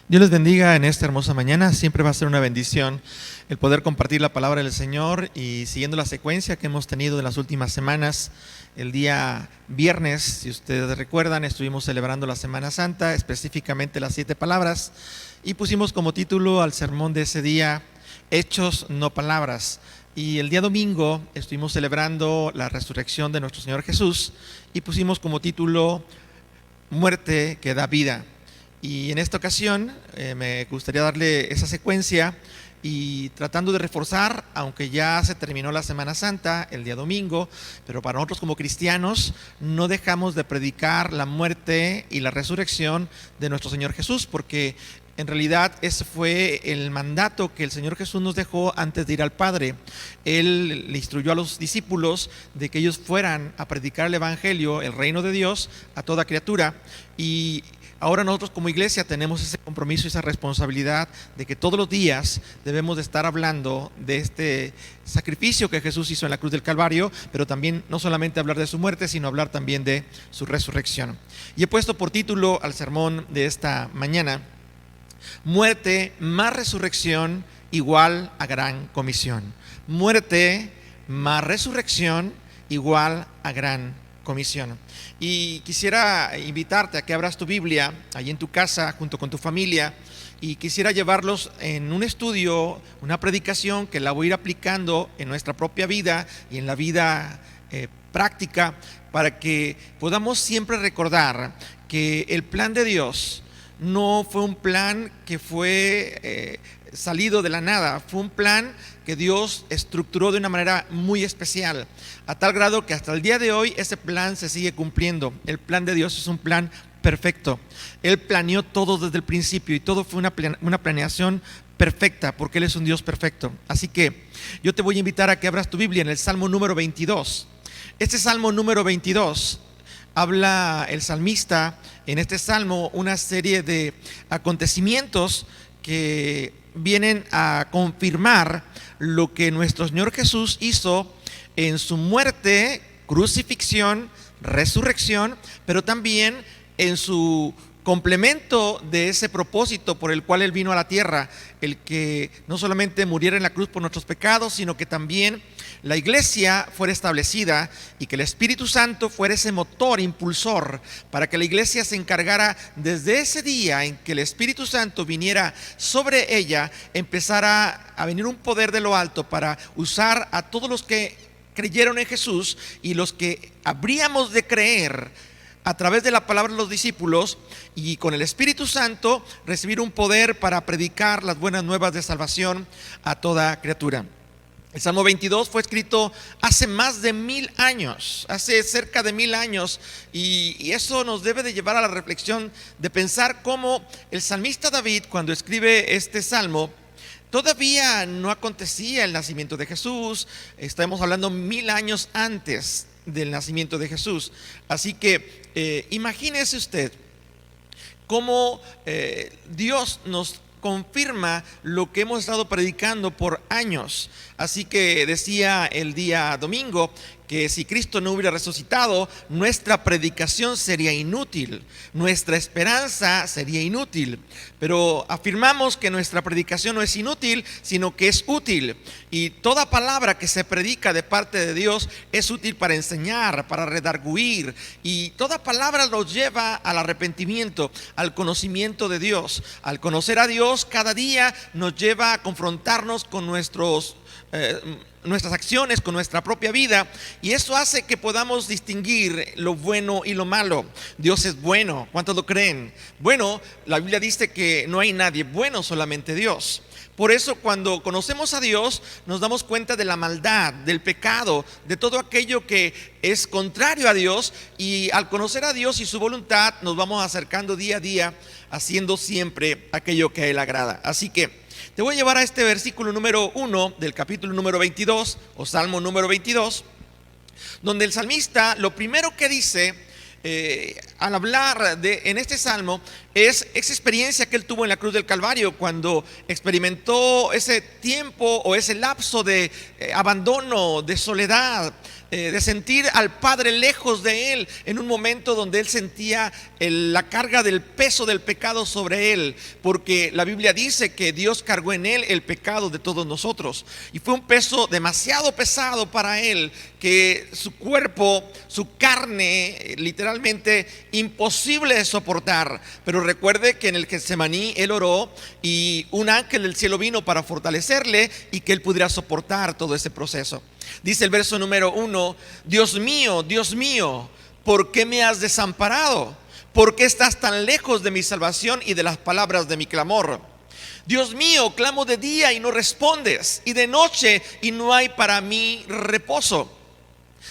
Dios les bendiga en esta hermosa mañana. Siempre va a ser una bendición el poder compartir la palabra del Señor, y siguiendo la secuencia que hemos tenido de las últimas semanas, el día viernes, si ustedes recuerdan, estuvimos celebrando la Semana Santa, específicamente las 7 palabras, y pusimos como título al sermón de ese día, Hechos, no palabras. Y el día domingo estuvimos celebrando la resurrección de nuestro Señor Jesús y pusimos como título, Muerte que da vida. Y en esta ocasión me gustaría darle esa secuencia y tratando de reforzar, aunque ya se terminó la Semana Santa el día domingo, pero para nosotros como cristianos no dejamos de predicar la muerte y la resurrección de nuestro Señor Jesús, porque en realidad ese fue el mandato que el Señor Jesús nos dejó antes de ir al Padre. Él le instruyó a los discípulos de que ellos fueran a predicar el Evangelio, el reino de Dios, a toda criatura. Y ahora nosotros como iglesia tenemos ese compromiso y esa responsabilidad de que todos los días debemos de estar hablando de este sacrificio que Jesús hizo en la cruz del Calvario, pero también no solamente hablar de su muerte, sino hablar también de su resurrección. Y he puesto por título al sermón de esta mañana, Muerte más resurrección igual a gran comisión. Muerte más resurrección igual a gran comisión. Y quisiera invitarte a que abras tu Biblia allí en tu casa junto con tu familia, y quisiera llevarlos en un estudio, una predicación que la voy a ir aplicando en nuestra propia vida y en la vida práctica, para que podamos siempre recordar que el plan de Dios no fue un plan que fue salido de la nada, fue un plan que Dios estructuró de una manera muy especial, a tal grado que hasta el día de hoy ese plan se sigue cumpliendo. El plan de Dios es un plan perfecto. Él planeó todo desde el principio y todo fue una planeación perfecta, porque Él es un Dios perfecto. Así que yo te voy a invitar a que abras tu Biblia en el Salmo número 22. Este Salmo número 22 habla el salmista en este salmo una serie de acontecimientos que vienen a confirmar lo que nuestro Señor Jesús hizo en su muerte, crucifixión, resurrección, pero también en su complemento de ese propósito por el cual Él vino a la tierra, el que no solamente muriera en la cruz por nuestros pecados, sino que también la iglesia fuera establecida y que el Espíritu Santo fuera ese motor impulsor para que la iglesia se encargara desde ese día en que el Espíritu Santo viniera sobre ella, empezara a venir un poder de lo alto para usar a todos los que creyeron en Jesús y los que habríamos de creer a través de la palabra de los discípulos, y con el Espíritu Santo recibir un poder para predicar las buenas nuevas de salvación a toda criatura. El Salmo 22 fue escrito hace más de 1000 años, hace cerca de 1000 años, y eso nos debe de llevar a la reflexión de pensar cómo el salmista David, cuando escribe este salmo, todavía no acontecía el nacimiento de Jesús. Estamos hablando 1000 años antes del nacimiento de Jesús. Así que imagínese usted cómo Dios nos confirma lo que hemos estado predicando por años. Así que decía el día domingo que si Cristo no hubiera resucitado, nuestra predicación sería inútil, nuestra esperanza sería inútil. Pero afirmamos que nuestra predicación no es inútil, sino que es útil. Y toda palabra que se predica de parte de Dios es útil para enseñar, para redarguir. Y toda palabra nos lleva al arrepentimiento, al conocimiento de Dios. Al conocer a Dios, cada día nos lleva a confrontarnos con nuestras acciones, con nuestra propia vida, y eso hace que podamos distinguir lo bueno y lo malo. Dios es bueno, ¿cuántos lo creen? Bueno, la Biblia dice que no hay nadie bueno, solamente Dios. Por eso cuando conocemos a Dios nos damos cuenta de la maldad, del pecado, de todo aquello que es contrario a Dios, y al conocer a Dios y su voluntad nos vamos acercando día a día, haciendo siempre aquello que a Él agrada. Así que te voy a llevar a este versículo número 1 del capítulo número 22 o Salmo número 22, donde el salmista lo primero que dice al hablar en este salmo es esa experiencia que él tuvo en la cruz del Calvario, cuando experimentó ese tiempo o ese lapso de abandono, de soledad, de sentir al Padre lejos de él, en un momento donde él sentía la carga del peso del pecado sobre él, porque la Biblia dice que Dios cargó en él el pecado de todos nosotros, y fue un peso demasiado pesado para él, que su cuerpo, su carne, literalmente imposible de soportar. Pero recuerde que en el Getsemaní él oró y un ángel del cielo vino para fortalecerle y que él pudiera soportar todo ese proceso. Dice el verso número 1: Dios mío, ¿por qué me has desamparado? ¿Por qué estás tan lejos de mi salvación y de las palabras de mi clamor? Dios mío, clamo de día y no respondes, y de noche y no hay para mí reposo.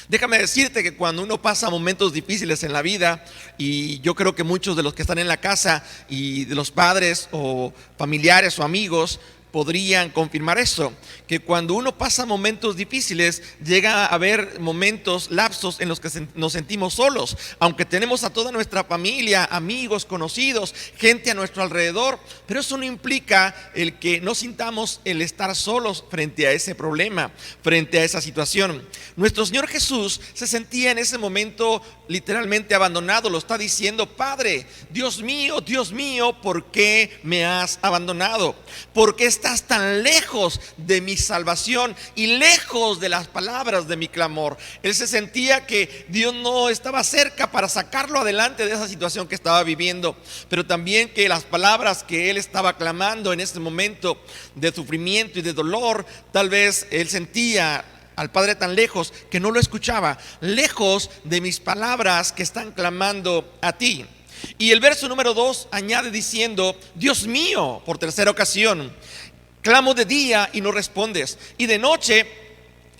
Déjame decirte que cuando uno pasa momentos difíciles en la vida, y yo creo que muchos de los que están en la casa y de los padres o familiares o amigos podrían confirmar eso, que cuando uno pasa momentos difíciles, llega a haber momentos, lapsos en los que nos sentimos solos, aunque tenemos a toda nuestra familia, amigos, conocidos, gente a nuestro alrededor, pero eso no implica el que no sintamos el estar solos frente a ese problema, frente a esa situación. Nuestro Señor Jesús se sentía en ese momento literalmente abandonado. Lo está diciendo: Padre, Dios mío, ¿por qué me has abandonado? ¿Por qué estás tan lejos de mi salvación y lejos de las palabras de mi clamor? Él se sentía que Dios no estaba cerca para sacarlo adelante de esa situación que estaba viviendo, pero también que las palabras que él estaba clamando en ese momento de sufrimiento y de dolor, tal vez él sentía al Padre tan lejos que no lo escuchaba, lejos de mis palabras que están clamando a ti. Y el verso número 2 añade diciendo: Dios mío, por tercera ocasión, clamo de día y no respondes, y de noche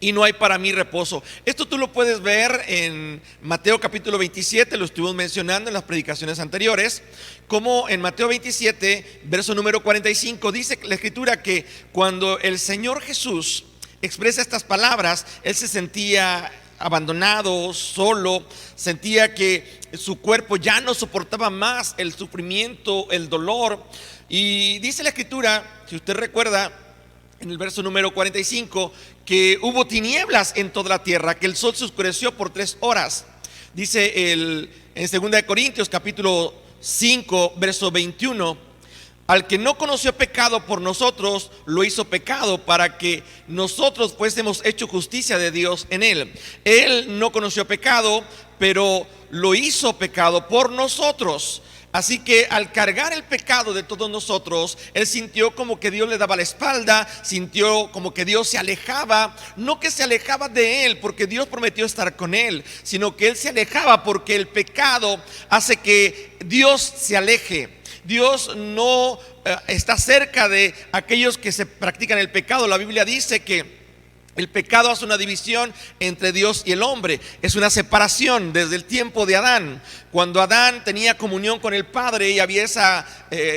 y no hay para mí reposo. Esto tú lo puedes ver en Mateo capítulo 27, lo estuvimos mencionando en las predicaciones anteriores, como en Mateo 27, verso número 45, dice la escritura que cuando el Señor Jesús expresa estas palabras, él se sentía abandonado, solo, sentía que su cuerpo ya no soportaba más el sufrimiento, el dolor. Y dice la escritura, si usted recuerda, en el verso número 45, que hubo tinieblas en toda la tierra, que el sol se oscureció por 3 horas. Dice en 2 Corintios capítulo 5, verso 21, al que no conoció pecado por nosotros, lo hizo pecado para que nosotros fuésemos hecho justicia de Dios en él. Él no conoció pecado, pero lo hizo pecado por nosotros. Así que al cargar el pecado de todos nosotros, él sintió como que Dios le daba la espalda, sintió como que Dios se alejaba, no que se alejaba de él porque Dios prometió estar con él, sino que él se alejaba porque el pecado hace que Dios se aleje. Dios no está cerca de aquellos que se practican el pecado. La Biblia dice que el pecado hace una división entre Dios y el hombre. Es una separación desde el tiempo de Adán. Cuando Adán tenía comunión con el Padre y había esa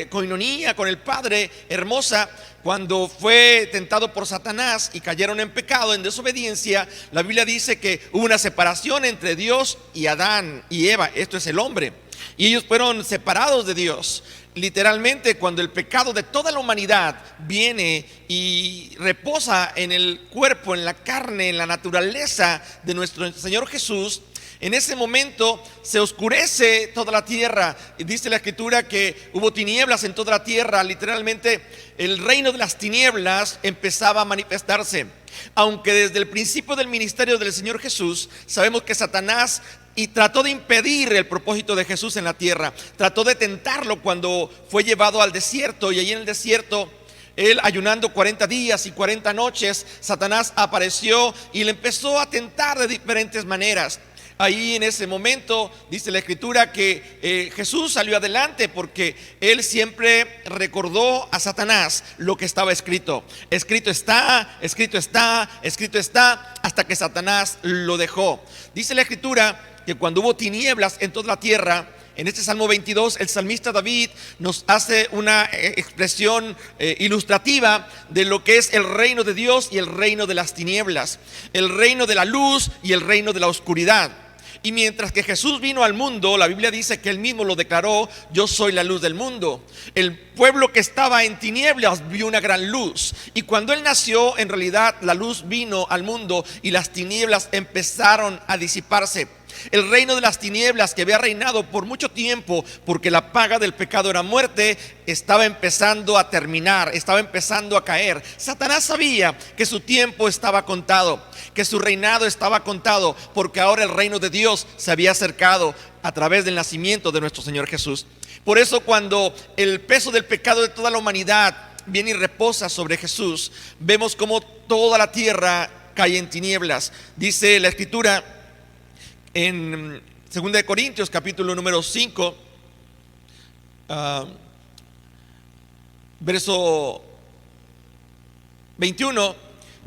coinonía con el Padre hermosa, cuando fue tentado por Satanás y cayeron en pecado, en desobediencia, la Biblia dice que hubo una separación entre Dios y Adán y Eva. Esto es el hombre. Y ellos fueron separados de Dios. Literalmente, cuando el pecado de toda la humanidad viene y reposa en el cuerpo, en la carne, en la naturaleza de nuestro Señor Jesús, en ese momento se oscurece toda la tierra. Y dice la escritura que hubo tinieblas en toda la tierra. Literalmente el reino de las tinieblas empezaba a manifestarse. Aunque desde el principio del ministerio del Señor Jesús sabemos que Satanás trató de impedir el propósito de Jesús en la tierra, trató de tentarlo cuando fue llevado al desierto, y allí en el desierto, él ayunando 40 días y 40 noches, Satanás apareció y le empezó a tentar de diferentes maneras. Ahí en ese momento dice la escritura que Jesús salió adelante porque él siempre recordó a Satanás lo que estaba escrito. Escrito está, escrito está, escrito está, hasta que Satanás lo dejó. Dice la escritura que cuando hubo tinieblas en toda la tierra, en este Salmo 22, el salmista David nos hace una expresión ilustrativa de lo que es el reino de Dios y el reino de las tinieblas, el reino de la luz y el reino de la oscuridad. Y mientras que Jesús vino al mundo, la Biblia dice que él mismo lo declaró: yo soy la luz del mundo. El pueblo que estaba en tinieblas vio una gran luz. Y cuando él nació, en realidad la luz vino al mundo y las tinieblas empezaron a disiparse. El reino de las tinieblas, que había reinado por mucho tiempo, porque la paga del pecado era muerte, estaba empezando a terminar, estaba empezando a caer. Satanás sabía que su tiempo estaba contado, que su reinado estaba contado, porque ahora el reino de Dios se había acercado a través del nacimiento de nuestro Señor Jesús. Por eso, cuando el peso del pecado de toda la humanidad viene y reposa sobre Jesús, vemos como toda la tierra cae en tinieblas. Dice la Escritura en 2 Corintios capítulo número 5, verso 21,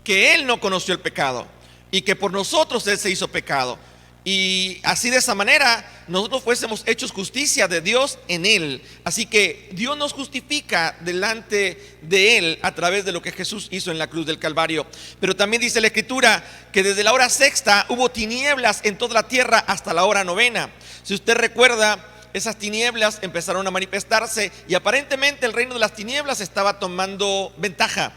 que Él no conoció el pecado y que por nosotros Él se hizo pecado. Y así, de esa manera, nosotros fuésemos hechos justicia de Dios en Él. Así que Dios nos justifica delante de Él a través de lo que Jesús hizo en la cruz del Calvario. Pero también dice la Escritura que desde la hora sexta hubo tinieblas en toda la tierra hasta la hora novena. Si usted recuerda, esas tinieblas empezaron a manifestarse y aparentemente el reino de las tinieblas estaba tomando ventaja.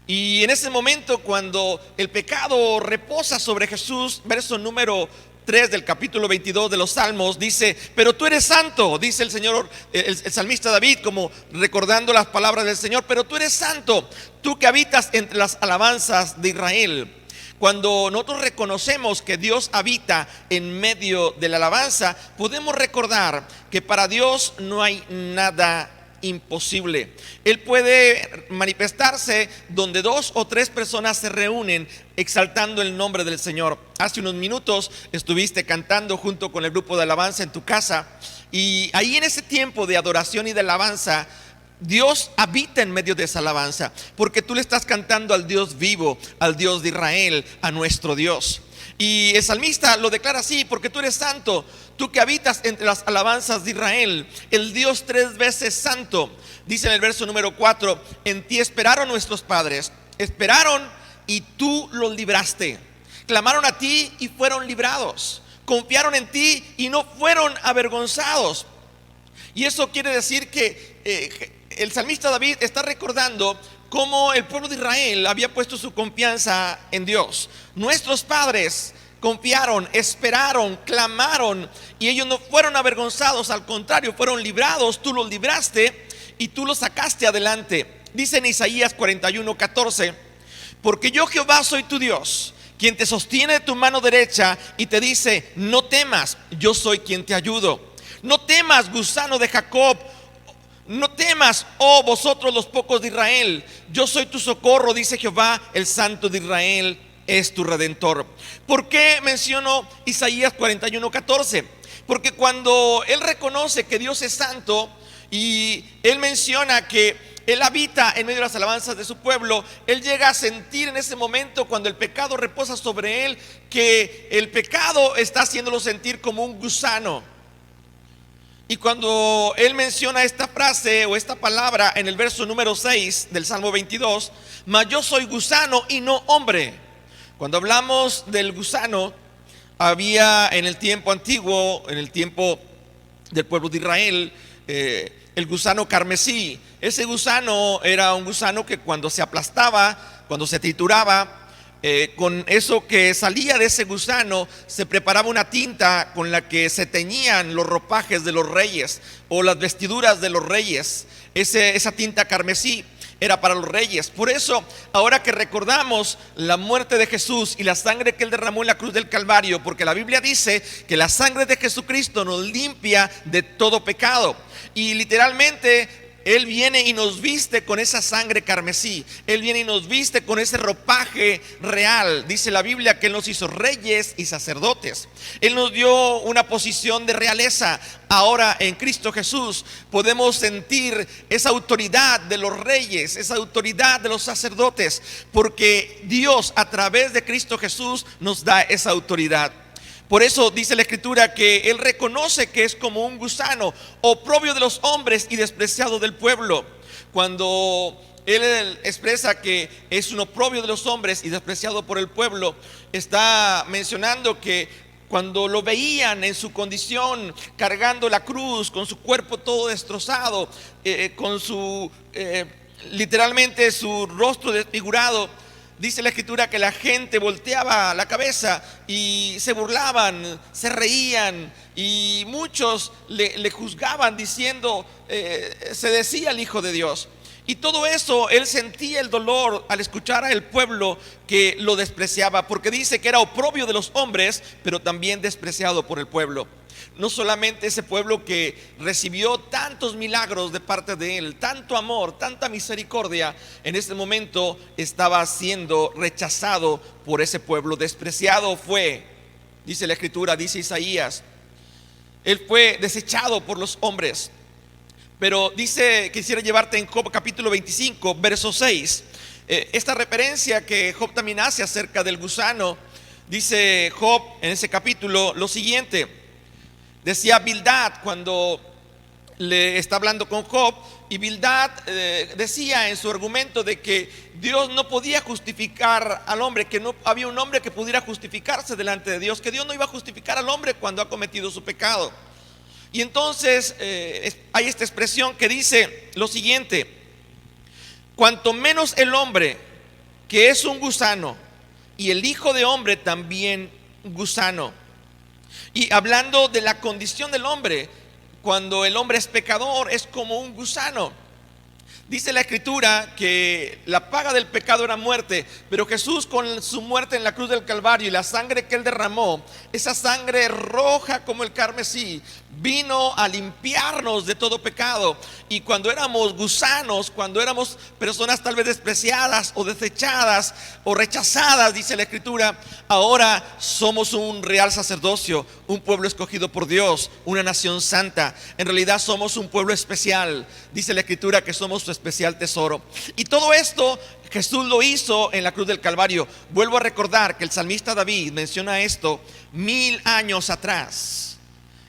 Y en ese momento, cuando el pecado reposa sobre Jesús, verso número 3 del capítulo 22 de los Salmos, dice: pero tú eres santo, dice el Señor, el salmista David, como recordando las palabras del Señor: pero tú eres santo, tú que habitas entre las alabanzas de Israel. Cuando nosotros reconocemos que Dios habita en medio de la alabanza, podemos recordar que para Dios no hay nada imposible. Él puede manifestarse donde 2 o 3 personas se reúnen exaltando el nombre del Señor. Hace unos minutos estuviste cantando junto con el grupo de alabanza en tu casa, y ahí, en ese tiempo de adoración y de alabanza, Dios habita en medio de esa alabanza, porque tú le estás cantando al Dios vivo, al Dios de Israel, a nuestro Dios. Y el salmista lo declara así: porque tú eres santo, tú que habitas entre las alabanzas de Israel, el Dios 3 veces santo. Dice en el verso número 4: en ti esperaron nuestros padres, esperaron y tú los libraste. Clamaron a ti y fueron librados. Confiaron en ti y no fueron avergonzados. Y eso quiere decir que el salmista David está recordando cómo el pueblo de Israel había puesto su confianza en Dios. Nuestros padres confiaron, esperaron, clamaron, y ellos no fueron avergonzados, al contrario, fueron librados. Tú los libraste y tú los sacaste adelante. Dice en Isaías 41:14: porque yo, Jehová, soy tu Dios, quien te sostiene de tu mano derecha y te dice: no temas, yo soy quien te ayudo. No temas, gusano de Jacob, no temas, oh vosotros los pocos de Israel, yo soy tu socorro, dice Jehová, el Santo de Israel es tu Redentor. ¿Por qué menciono Isaías 41:14? Porque cuando él reconoce que Dios es santo y él menciona que él habita en medio de las alabanzas de su pueblo, él llega a sentir en ese momento, cuando el pecado reposa sobre él, que el pecado está haciéndolo sentir como un gusano. Y cuando él menciona esta frase o esta palabra en el verso número 6 del Salmo 22: mas yo soy gusano y no hombre. Cuando hablamos del gusano, había en el tiempo antiguo, en el tiempo del pueblo de Israel, el gusano carmesí. Ese gusano era un gusano que cuando se aplastaba, cuando se trituraba, con eso que salía de ese gusano se preparaba una tinta con la que se teñían los ropajes de los reyes o las vestiduras de los reyes. Esa tinta carmesí era para los reyes. Por eso, ahora que recordamos la muerte de Jesús y la sangre que él derramó en la cruz del Calvario, porque la Biblia dice que la sangre de Jesucristo nos limpia de todo pecado, y literalmente Él viene y nos viste con esa sangre carmesí. Él viene y nos viste con ese ropaje real. Dice la Biblia que Él nos hizo reyes y sacerdotes. Él nos dio una posición de realeza. Ahora en Cristo Jesús podemos sentir esa autoridad de los reyes, esa autoridad de los sacerdotes, porque Dios a través de Cristo Jesús nos da esa autoridad. Por eso dice la Escritura que él reconoce que es como un gusano, oprobio de los hombres y despreciado del pueblo. Cuando él expresa que es un oprobio de los hombres y despreciado por el pueblo, está mencionando que cuando lo veían en su condición, cargando la cruz, con su cuerpo todo destrozado, con su literalmente su rostro desfigurado, dice la escritura que la gente volteaba la cabeza y se burlaban, se reían, y muchos le juzgaban diciendo, se decía el Hijo de Dios. Y todo eso, él sentía el dolor al escuchar al pueblo que lo despreciaba, porque dice que era oprobio de los hombres, pero también despreciado por el pueblo. No solamente ese pueblo que recibió tantos milagros de parte de él, tanto amor, tanta misericordia, en este momento estaba siendo rechazado por ese pueblo. Despreciado fue, dice la escritura, dice Isaías, él fue desechado por los hombres. Pero dice, quisiera llevarte en Job capítulo 25, verso 6. Esta referencia que Job también hace acerca del gusano, dice Job en ese capítulo lo siguiente. Decía Bildad cuando le está hablando con Job, y Bildad decía en su argumento de que Dios no podía justificar al hombre, que no había un hombre que pudiera justificarse delante de Dios, que Dios no iba a justificar al hombre cuando ha cometido su pecado. Y entonces hay esta expresión que dice lo siguiente: cuanto menos el hombre, que es un gusano, y el Hijo de hombre también gusano. Y hablando de la condición del hombre, cuando el hombre es pecador, es como un gusano. Dice la escritura que la paga del pecado era muerte, pero Jesús, con su muerte en la cruz del Calvario y la sangre que él derramó, esa sangre roja como el carmesí, vino a limpiarnos de todo pecado. Y cuando éramos gusanos, cuando éramos personas tal vez despreciadas o desechadas o rechazadas, dice la escritura, ahora somos un real sacerdocio, un pueblo escogido por Dios, una nación santa. En realidad somos un pueblo especial. Dice la escritura que somos su especial tesoro. Y todo esto Jesús lo hizo en la cruz del Calvario. Vuelvo a recordar que el salmista David menciona esto 1000 años atrás.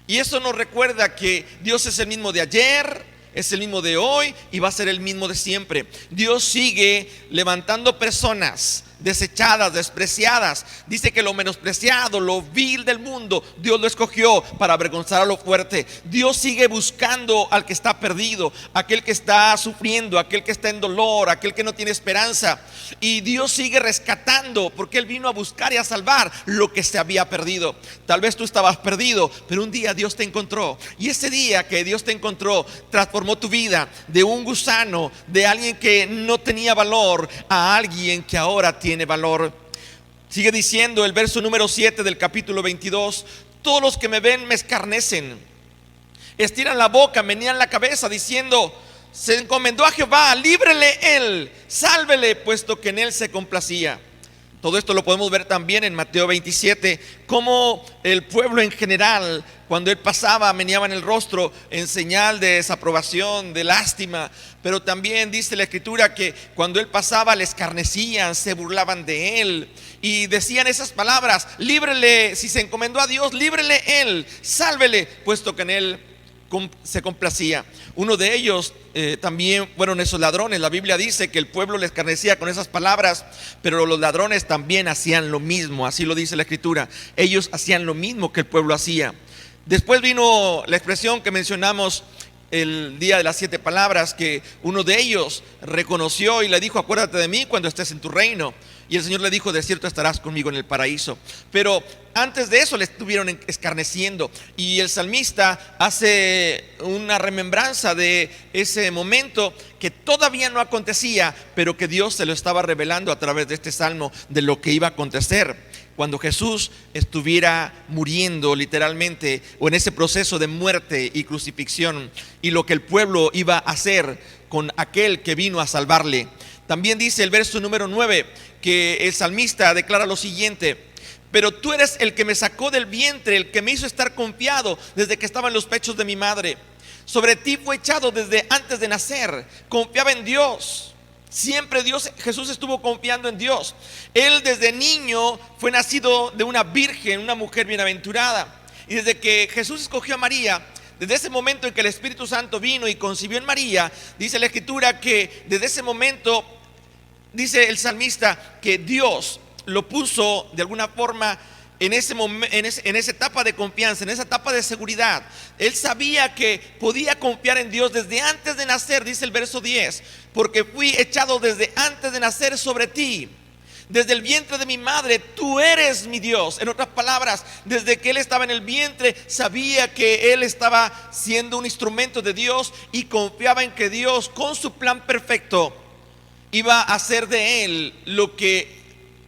Y eso nos recuerda que Dios es el mismo de ayer, es el mismo de hoy y va a ser el mismo de siempre. Dios sigue levantando personas desechadas, despreciadas. Dice que lo menospreciado, lo vil del mundo, Dios lo escogió para avergonzar a lo fuerte. Dios sigue buscando al que está perdido, aquel que está sufriendo, aquel que está en dolor, aquel que no tiene esperanza. Y Dios sigue rescatando, porque Él vino a buscar y a salvar lo que se había perdido. Tal vez tú estabas perdido, pero un día Dios te encontró. Y ese día que Dios te encontró, transformó tu vida de un gusano, de alguien que no tenía valor, a alguien que ahora tiene valor. Sigue diciendo el verso número 7 del capítulo 22: todos los que me ven me escarnecen, estiran la boca, menean la cabeza, diciendo: se encomendó a Jehová, líbrele él, sálvele, puesto que en él se complacía. Todo esto lo podemos ver también en Mateo 27, cómo el pueblo en general, cuando él pasaba, meneaban el rostro en señal de desaprobación, de lástima. Pero también dice la escritura que cuando él pasaba le escarnecían, se burlaban de él y decían esas palabras: líbrele, si se encomendó a Dios, líbrele él, sálvele, puesto que en él se complacía. Uno de ellos también fueron esos ladrones. La Biblia dice que el pueblo le escarnecía con esas palabras, pero los ladrones también hacían lo mismo. Así lo dice la escritura. Ellos hacían lo mismo que el pueblo hacía. Después vino la expresión que mencionamos el día de las 7 palabras, que uno de ellos reconoció y le dijo: acuérdate de mí cuando estés en tu reino. Y el Señor le dijo: de cierto estarás conmigo en el paraíso. Pero antes de eso le estuvieron escarneciendo. Y el salmista hace una remembranza de ese momento que todavía no acontecía, pero que Dios se lo estaba revelando a través de este salmo, de lo que iba a acontecer cuando Jesús estuviera muriendo literalmente, o en ese proceso de muerte y crucifixión, y lo que el pueblo iba a hacer con aquel que vino a salvarle. También dice el verso número 9 que el salmista declara lo siguiente: pero tú eres el que me sacó del vientre, el que me hizo estar confiado desde que estaba en los pechos de mi madre. Sobre ti fue echado desde antes de nacer. Confiaba en Dios. Siempre Jesús estuvo confiando en Dios. Él desde niño fue nacido de una virgen, una mujer bienaventurada. Y desde que Jesús escogió a María, desde ese momento en que el Espíritu Santo vino y concibió en María, dice la escritura que desde ese momento, dice el salmista, que Dios lo puso de alguna forma en esa etapa de confianza, en esa etapa de seguridad. Él sabía que podía confiar en Dios desde antes de nacer, dice el verso 10, porque fui echado desde antes de nacer sobre ti. Desde el vientre de mi madre, tú eres mi Dios. En otras palabras, desde que él estaba en el vientre, sabía que él estaba siendo un instrumento de Dios y confiaba en que Dios, con su plan perfecto, iba a hacer de él lo que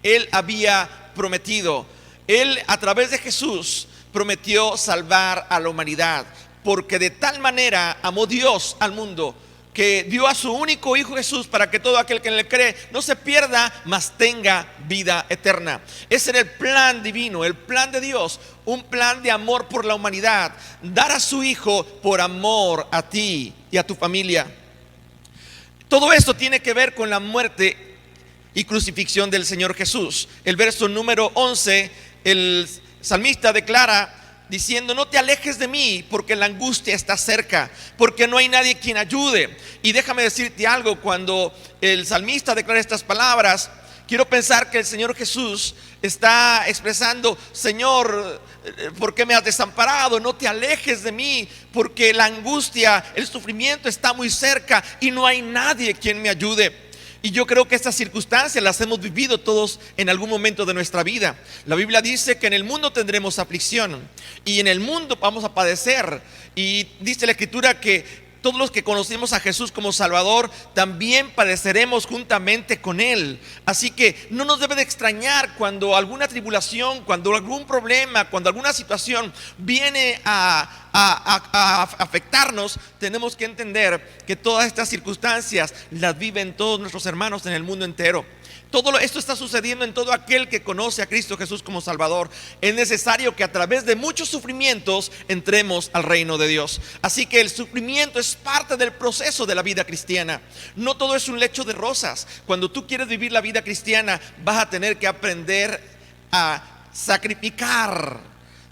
él había prometido. Él, a través de Jesús, prometió salvar a la humanidad, porque de tal manera amó Dios al mundo, que dio a su único Hijo Jesús, para que todo aquel que en él cree no se pierda, mas tenga vida eterna. Ese era el plan divino, el plan de Dios, un plan de amor por la humanidad, dar a su Hijo por amor a ti y a tu familia. Todo esto tiene que ver con la muerte y crucifixión del Señor Jesús. El verso número 11, el salmista declara diciendo: no te alejes de mí, porque la angustia está cerca, porque no hay nadie quien ayude. Y déjame decirte algo, cuando el salmista declara estas palabras, quiero pensar que el Señor Jesús está expresando: Señor, ¿por qué me has desamparado? No te alejes de mí, porque la angustia, el sufrimiento está muy cerca y no hay nadie quien me ayude. Y yo creo que estas circunstancias las hemos vivido todos en algún momento de nuestra vida. La Biblia dice que en el mundo tendremos aflicción y en el mundo vamos a padecer. Y dice la Escritura que todos los que conocemos a Jesús como Salvador también padeceremos juntamente con Él. Así que no nos debe de extrañar cuando alguna tribulación, cuando algún problema, cuando alguna situación viene a afectarnos. Tenemos que entender que todas estas circunstancias las viven todos nuestros hermanos en el mundo entero. Todo esto está sucediendo en todo aquel que conoce a Cristo Jesús como Salvador. Es necesario que a través de muchos sufrimientos entremos al reino de Dios. Así que el sufrimiento es parte del proceso de la vida cristiana. No todo es un lecho de rosas. Cuando tú quieres vivir la vida cristiana, vas a tener que aprender a sacrificar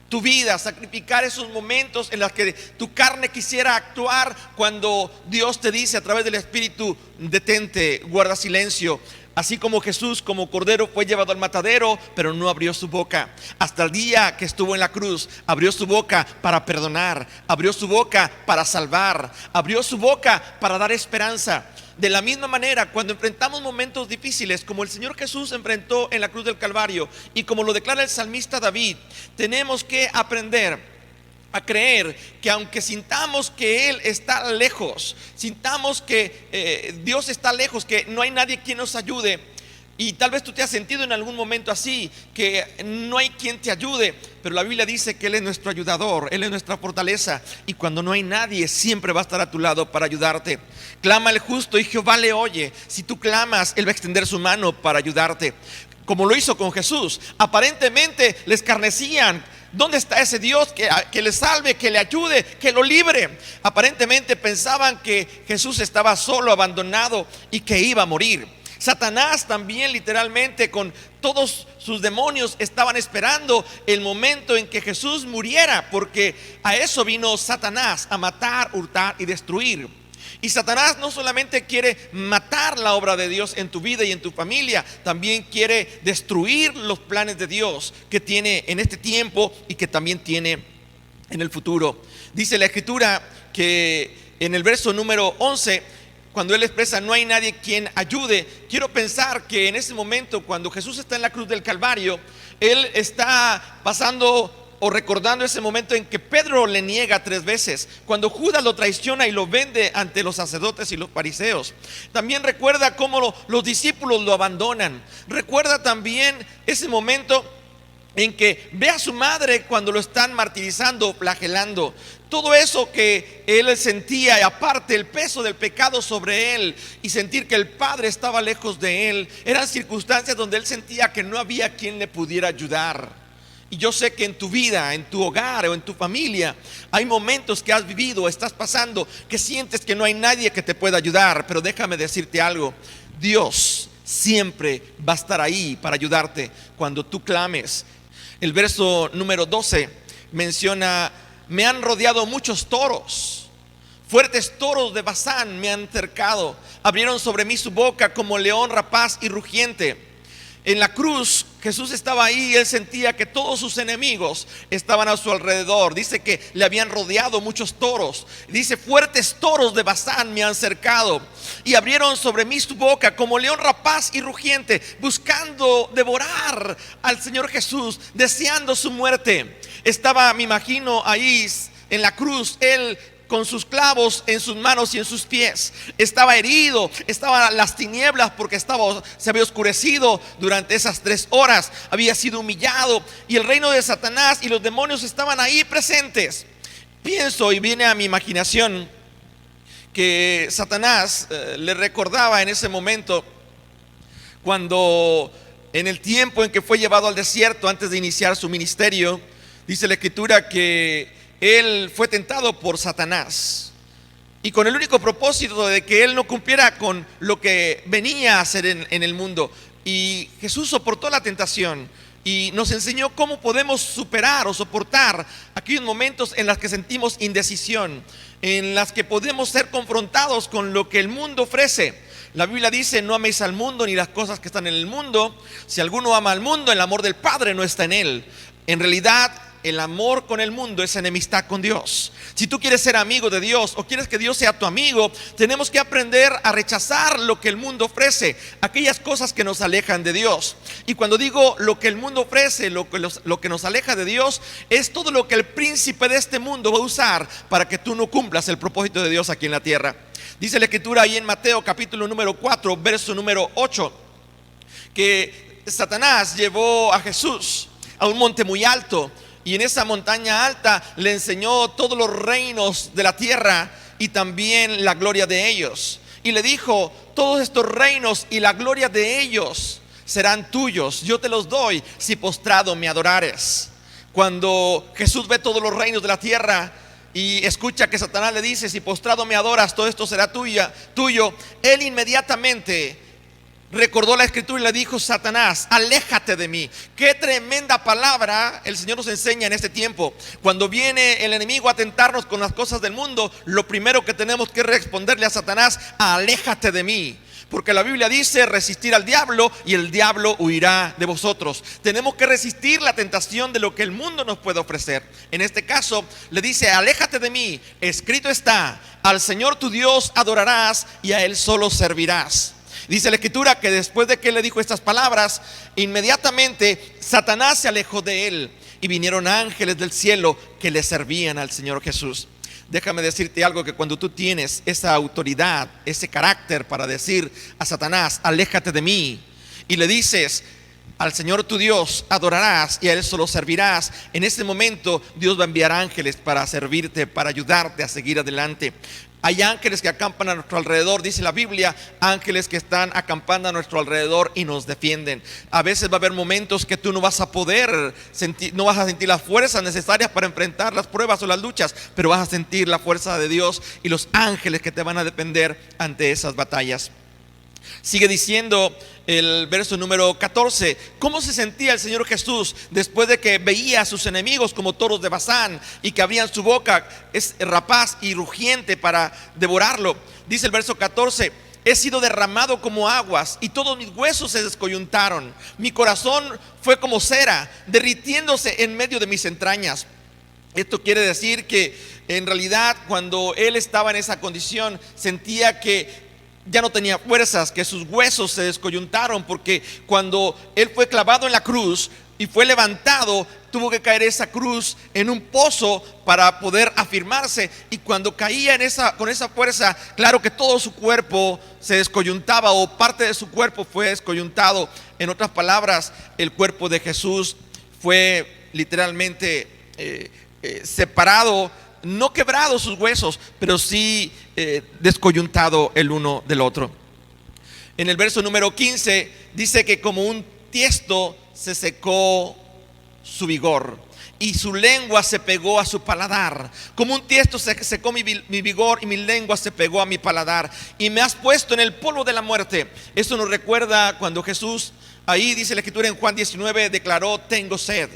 tu vida, sacrificar esos momentos en los que tu carne quisiera actuar, cuando Dios te dice a través del Espíritu: detente, guarda silencio. Así como Jesús, como cordero, fue llevado al matadero, pero no abrió su boca. Hasta el día que estuvo en la cruz, abrió su boca para perdonar, abrió su boca para salvar, abrió su boca para dar esperanza. De la misma manera, cuando enfrentamos momentos difíciles, como el Señor Jesús enfrentó en la cruz del Calvario, y como lo declara el salmista David, tenemos que aprender a creer que aunque sintamos que Él está lejos, sintamos que Dios está lejos, que no hay nadie quien nos ayude, y tal vez tú te has sentido en algún momento así, que no hay quien te ayude, pero la Biblia dice que Él es nuestro ayudador, Él es nuestra fortaleza, y cuando no hay nadie, siempre va a estar a tu lado para ayudarte. Clama el justo y Jehová le oye. Si tú clamas, Él va a extender su mano para ayudarte, como lo hizo con Jesús. Aparentemente le escarnecían: ¿dónde está ese Dios que le salve, que le ayude, que lo libre? Aparentemente pensaban que Jesús estaba solo, abandonado y que iba a morir. Satanás también, literalmente, con todos sus demonios, estaban esperando el momento en que Jesús muriera, porque a eso vino Satanás, a matar, hurtar y destruir. Y Satanás no solamente quiere matar la obra de Dios en tu vida y en tu familia, también quiere destruir los planes de Dios que tiene en este tiempo y que también tiene en el futuro. Dice la Escritura que en el verso número 11, cuando Él expresa: no hay nadie quien ayude, quiero pensar que en ese momento, cuando Jesús está en la cruz del Calvario, Él está pasando o recordando ese momento en que Pedro le niega 3 veces, cuando Judas lo traiciona y lo vende ante los sacerdotes y los fariseos. También recuerda cómo los discípulos lo abandonan. Recuerda también ese momento en que ve a su madre cuando lo están martirizando, flagelando. Todo eso que él sentía, y aparte el peso del pecado sobre él, y sentir que el Padre estaba lejos de él, eran circunstancias donde él sentía que no había quien le pudiera ayudar. Y yo sé que en tu vida, en tu hogar o en tu familia, hay momentos que has vivido, estás pasando, que sientes que no hay nadie que te pueda ayudar. Pero déjame decirte algo: Dios siempre va a estar ahí para ayudarte cuando tú clames. El verso número 12 menciona: me han rodeado muchos toros, fuertes toros de Basán me han cercado, abrieron sobre mí su boca como león rapaz y rugiente. En la cruz Jesús estaba ahí y él sentía que todos sus enemigos estaban a su alrededor. Dice que le habían rodeado muchos toros. Dice: fuertes toros de Basán me han cercado y abrieron sobre mí su boca como león rapaz y rugiente, buscando devorar al Señor Jesús, deseando su muerte. Estaba, me imagino, ahí en la cruz, él con sus clavos en sus manos y en sus pies. Estaba herido, estaba en las tinieblas porque se había oscurecido durante esas 3 horas. Había sido humillado y el reino de Satanás y los demonios estaban ahí presentes. Pienso y viene a mi imaginación que Satanás le recordaba en ese momento cuando, en el tiempo en que fue llevado al desierto antes de iniciar su ministerio, dice la Escritura que él fue tentado por Satanás, y con el único propósito de que él no cumpliera con lo que venía a hacer en el mundo. Y Jesús soportó la tentación y nos enseñó cómo podemos superar o soportar aquellos momentos en los que sentimos indecisión, en las que podemos ser confrontados con lo que el mundo ofrece. La Biblia dice: no améis al mundo ni las cosas que están en el mundo. Si alguno ama al mundo, el amor del Padre no está en él. En realidad, el amor con el mundo es enemistad con Dios. Si tú quieres ser amigo de Dios o quieres que Dios sea tu amigo, tenemos que aprender a rechazar lo que el mundo ofrece, aquellas cosas que nos alejan de Dios. Y cuando digo lo que el mundo ofrece, lo que nos aleja de Dios, es todo lo que el príncipe de este mundo va a usar para que tú no cumplas el propósito de Dios aquí en la tierra. Dice la Escritura ahí en Mateo capítulo número 4, verso número 8, que Satanás llevó a Jesús a un monte muy alto, y en esa montaña alta le enseñó todos los reinos de la tierra y también la gloria de ellos. Y le dijo: todos estos reinos y la gloria de ellos serán tuyos, yo te los doy si postrado me adorares. Cuando Jesús ve todos los reinos de la tierra y escucha que Satanás le dice: si postrado me adoras, todo esto será tuyo, él inmediatamente recordó la Escritura y le dijo: Satanás, aléjate de mí. Qué tremenda palabra el Señor nos enseña en este tiempo. Cuando viene el enemigo a tentarnos con las cosas del mundo, lo primero que tenemos que responderle a Satanás: aléjate de mí. Porque la Biblia dice: resistir al diablo y el diablo huirá de vosotros. Tenemos que resistir la tentación de lo que el mundo nos puede ofrecer. En este caso le dice: aléjate de mí, escrito está: al Señor tu Dios adorarás y a Él solo servirás. Dice la Escritura que después de que le dijo estas palabras, inmediatamente Satanás se alejó de él y vinieron ángeles del cielo que le servían al Señor Jesús. Déjame decirte algo, que cuando tú tienes esa autoridad, ese carácter para decir a Satanás: aléjate de mí, y le dices: al Señor tu Dios adorarás y a Él solo servirás, en ese momento Dios va a enviar ángeles para servirte, para ayudarte a seguir adelante. Hay ángeles que acampan a nuestro alrededor, dice la Biblia, ángeles que están acampando a nuestro alrededor y nos defienden. A veces va a haber momentos que tú no vas a poder sentir, no vas a sentir las fuerzas necesarias para enfrentar las pruebas o las luchas, pero vas a sentir la fuerza de Dios y los ángeles que te van a defender ante esas batallas. Sigue diciendo el verso número 14: ¿cómo se sentía el Señor Jesús después de que veía a sus enemigos como toros de Basán y que abrían su boca es rapaz y rugiente para devorarlo? Dice el verso 14: he sido derramado como aguas y todos mis huesos se descoyuntaron, mi corazón fue como cera derritiéndose en medio de mis entrañas. Esto quiere decir que en realidad cuando él estaba en esa condición sentía que ya no tenía fuerzas, que sus huesos se descoyuntaron, porque cuando él fue clavado en la cruz y fue levantado, tuvo que caer esa cruz en un pozo para poder afirmarse, y cuando caía con esa fuerza, claro que todo su cuerpo se descoyuntaba, o parte de su cuerpo fue descoyuntado. En otras palabras, el cuerpo de Jesús fue literalmente separado, no quebrado sus huesos, pero sí descoyuntado el uno del otro. En el verso número 15 dice que como un tiesto se secó su vigor y su lengua se pegó a su paladar. Como un tiesto se secó mi vigor y mi lengua se pegó a mi paladar, y me has puesto en el polvo de la muerte. Esto nos recuerda cuando Jesús, ahí dice la Escritura en Juan 19, declaró: tengo sed.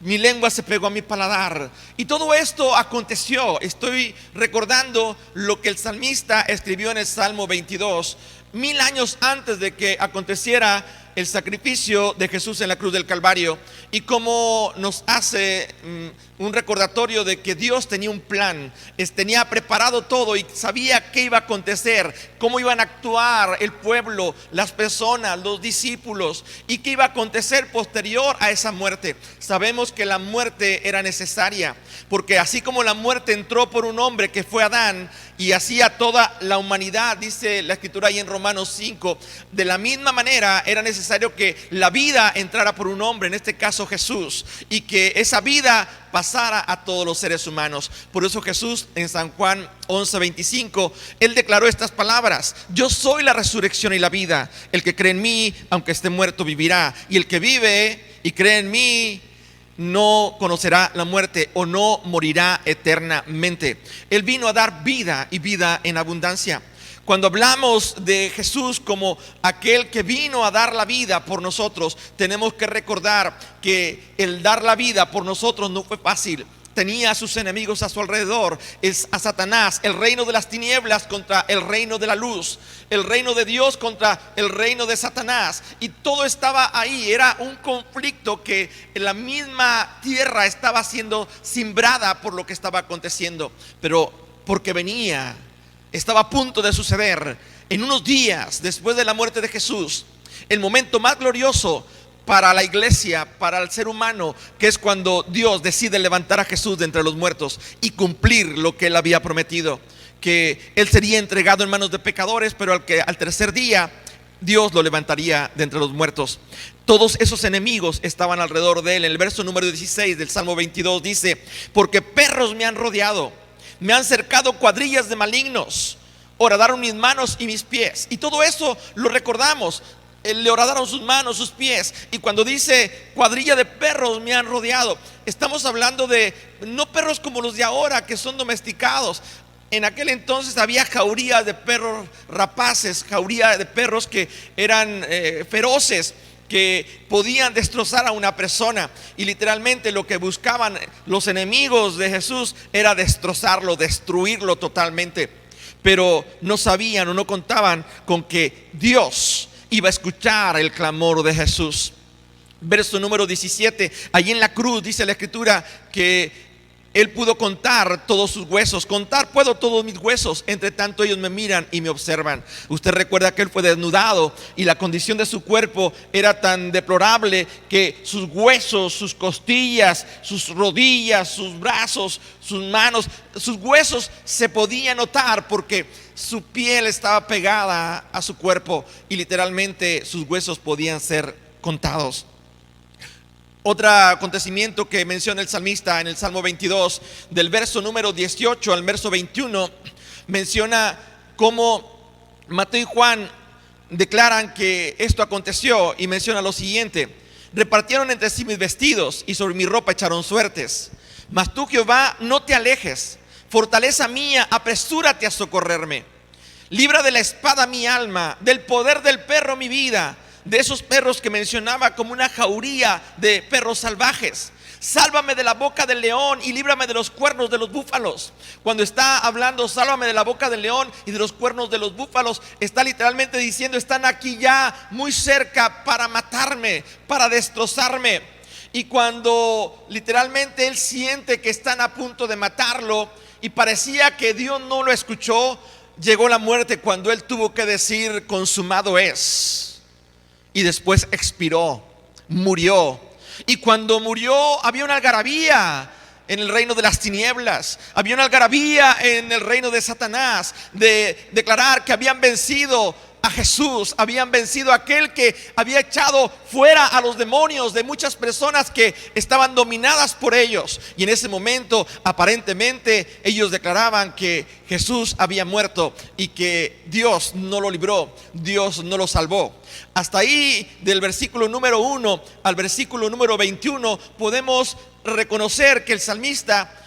Mi lengua se pegó a mi paladar. Y todo esto aconteció. Estoy recordando lo que el salmista escribió en el Salmo 22, 1000 años antes de que aconteciera el sacrificio de Jesús en la cruz del Calvario y cómo nos hace un recordatorio de que Dios tenía un plan, tenía preparado todo y sabía qué iba a acontecer, cómo iban a actuar el pueblo, las personas, los discípulos y qué iba a acontecer posterior a esa muerte. Sabemos que la muerte era necesaria, porque así como la muerte entró por un hombre que fue Adán y hacía toda la humanidad, dice la escritura ahí en Romanos 5, de la misma manera era necesario que la vida entrara por un hombre, en este caso Jesús, y que esa vida pasara a todos los seres humanos. Por eso Jesús en San Juan 11:25, Él declaró estas palabras: yo soy la resurrección y la vida, el que cree en mí, aunque esté muerto, vivirá, y el que vive y cree en mí no conocerá la muerte o no morirá eternamente. Él vino a dar vida y vida en abundancia. Cuando hablamos de Jesús como aquel que vino a dar la vida por nosotros, tenemos que recordar que el dar la vida por nosotros no fue fácil. Tenía a sus enemigos a su alrededor, es a Satanás, el reino de las tinieblas contra el reino de la luz, el reino de Dios contra el reino de Satanás, y todo estaba ahí. Era un conflicto que en la misma tierra estaba siendo simbrada por lo que estaba aconteciendo, pero porque estaba a punto de suceder en unos días después de la muerte de Jesús, el momento más glorioso para la iglesia, para el ser humano, que es cuando Dios decide levantar a Jesús de entre los muertos y cumplir lo que Él había prometido, que Él sería entregado en manos de pecadores, pero al tercer día Dios lo levantaría de entre los muertos. Todos esos enemigos estaban alrededor de Él. En el verso número 16 del Salmo 22 dice: porque perros me han rodeado, me han cercado cuadrillas de malignos, horadaron mis manos y mis pies. Y todo eso lo recordamos. Le horadaron sus manos, sus pies. Y cuando dice cuadrilla de perros me han rodeado, estamos hablando de no perros como los de ahora, que son domesticados. En aquel entonces había jaurías de perros rapaces, jaurías de perros que eran feroces, que podían destrozar a una persona. Y literalmente lo que buscaban los enemigos de Jesús era destrozarlo, destruirlo totalmente. Pero no sabían o no contaban con que Dios iba a escuchar el clamor de Jesús. Verso número 17, allí en la cruz dice la escritura que Él pudo contar todos sus huesos. Contar puedo todos mis huesos, entre tanto ellos me miran y me observan. Usted recuerda que Él fue desnudado y la condición de su cuerpo era tan deplorable que sus huesos, sus costillas, sus rodillas, sus brazos, sus manos, sus huesos se podían notar porque su piel estaba pegada a su cuerpo y literalmente sus huesos podían ser contados. Otro acontecimiento que menciona el salmista en el Salmo 22, del verso número 18 al verso 21, menciona cómo Mateo y Juan declaran que esto aconteció y menciona lo siguiente: repartieron entre sí mis vestidos y sobre mi ropa echaron suertes. Mas tú, Jehová, no te alejes, fortaleza mía, apresúrate a socorrerme. Libra de la espada mi alma, del poder del perro mi vida, de esos perros que mencionaba como una jauría de perros salvajes. Sálvame de la boca del león y líbrame de los cuernos de los búfalos. Cuando está hablando sálvame de la boca del león y de los cuernos de los búfalos, está literalmente diciendo: están aquí ya muy cerca para matarme, para destrozarme. Y cuando literalmente él siente que están a punto de matarlo y parecía que Dios no lo escuchó, llegó la muerte cuando él tuvo que decir: consumado es. Y después expiró, murió. Y cuando murió había una algarabía en el reino de las tinieblas, había una algarabía en el reino de Satanás, de declarar que habían vencido a Jesús, habían vencido a aquel que había echado fuera a los demonios de muchas personas que estaban dominadas por ellos. Y en ese momento aparentemente ellos declaraban que Jesús había muerto y que Dios no lo libró, Dios no lo salvó. Hasta ahí, del versículo número 1 al versículo número 21, podemos reconocer que el salmista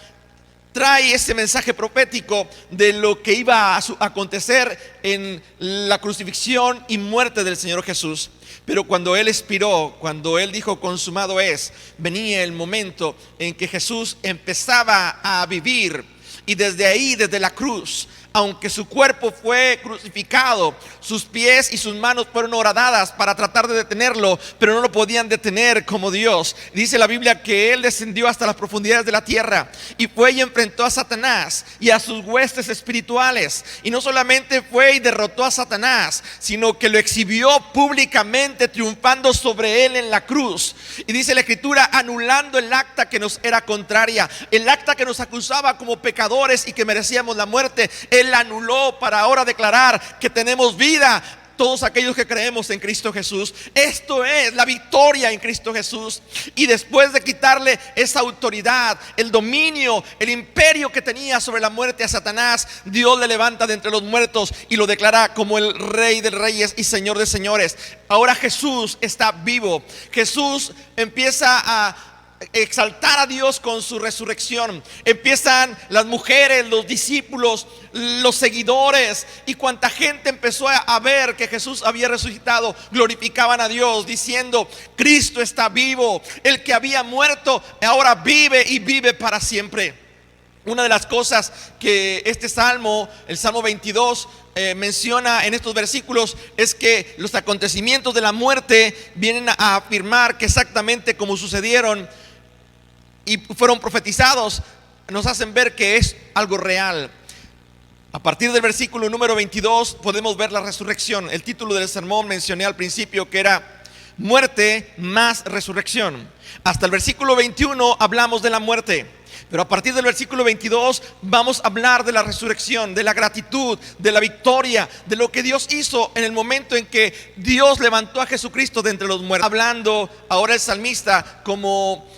trae ese mensaje profético de lo que iba a acontecer en la crucifixión y muerte del Señor Jesús. Pero cuando Él expiró, cuando Él dijo consumado es, venía el momento en que Jesús empezaba a vivir. Y desde ahí, desde la cruz, aunque su cuerpo fue crucificado, sus pies y sus manos fueron horadadas para tratar de detenerlo, pero no lo podían detener como Dios. Dice la Biblia que Él descendió hasta las profundidades de la tierra y fue y enfrentó a Satanás y a sus huestes espirituales. Y no solamente fue y derrotó a Satanás, sino que lo exhibió públicamente, triunfando sobre él en la cruz. Y dice la Escritura, anulando el acta que nos era contraria, el acta que nos acusaba como pecadores y que merecíamos la muerte. Él la anuló para ahora declarar que tenemos vida todos aquellos que creemos en Cristo Jesús. Esto es la victoria en Cristo Jesús. Y después de quitarle esa autoridad, el dominio, el imperio que tenía sobre la muerte a Satanás, Dios le levanta de entre los muertos y lo declara como el Rey de reyes y Señor de señores. Ahora Jesús está vivo. Jesús empieza a exaltar a Dios con su resurrección. Empiezan las mujeres, los discípulos, los seguidores y cuanta gente empezó a ver que Jesús había resucitado, glorificaban a Dios diciendo: Cristo está vivo, el que había muerto ahora vive y vive para siempre. Una de las cosas que este salmo, el Salmo 22, menciona en estos versículos es que los acontecimientos de la muerte vienen a afirmar que exactamente como sucedieron y fueron profetizados, nos hacen ver que es algo real. A partir del versículo número 22 podemos ver la resurrección. El título del sermón mencioné al principio que era muerte más resurrección. Hasta el versículo 21 hablamos de la muerte, pero a partir del versículo 22 vamos a hablar de la resurrección, de la gratitud, de la victoria, de lo que Dios hizo en el momento en que Dios levantó a Jesucristo de entre los muertos. Hablando ahora el salmista como